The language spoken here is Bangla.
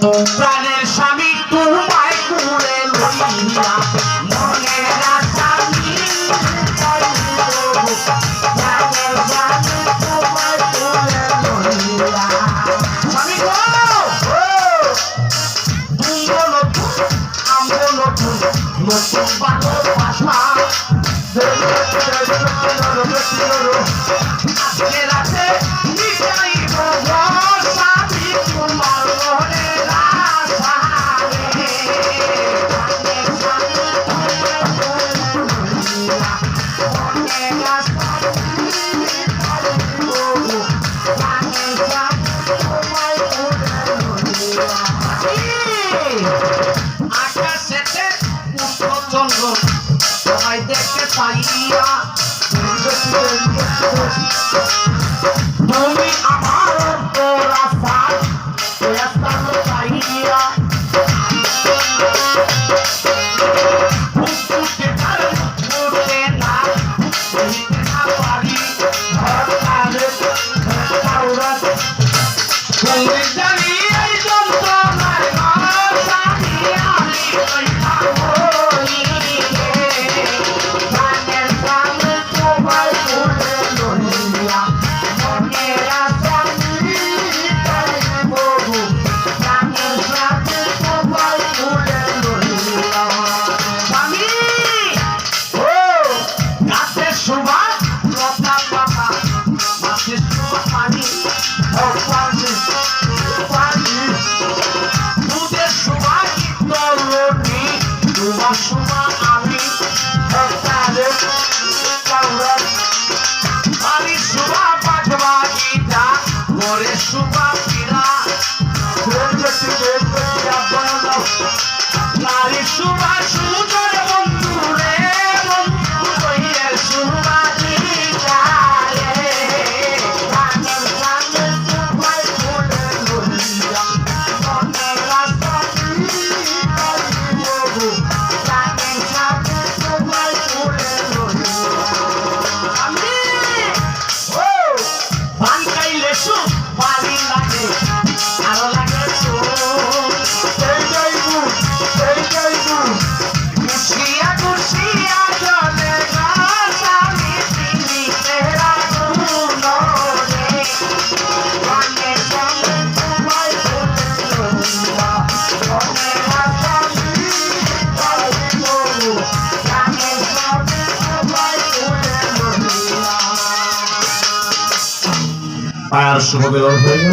প্রাণের স্বামী তোমায় করে লইয়া মনের আশা নতুন ভালোবাসা আজকে রাতে মিটাইব স্বামী তোমার মনের আশা আকাশেতে চন্দ্র সবাই দেখতে পাইয়া তুমি আমার তোরা সাথ পাইয়া নারী সুভা সুজন বন্ধু রে বন্ধু কইরে সুভানি যায় গানের গানে তোমায় বলে লইয়া মনের রাস্তা গানের গানে তোমায় বলে লইয়া আমি ও পান খাইলে সু পানি লাগে আরো লাগে আর শুভ বিলয় হয়ে গেল।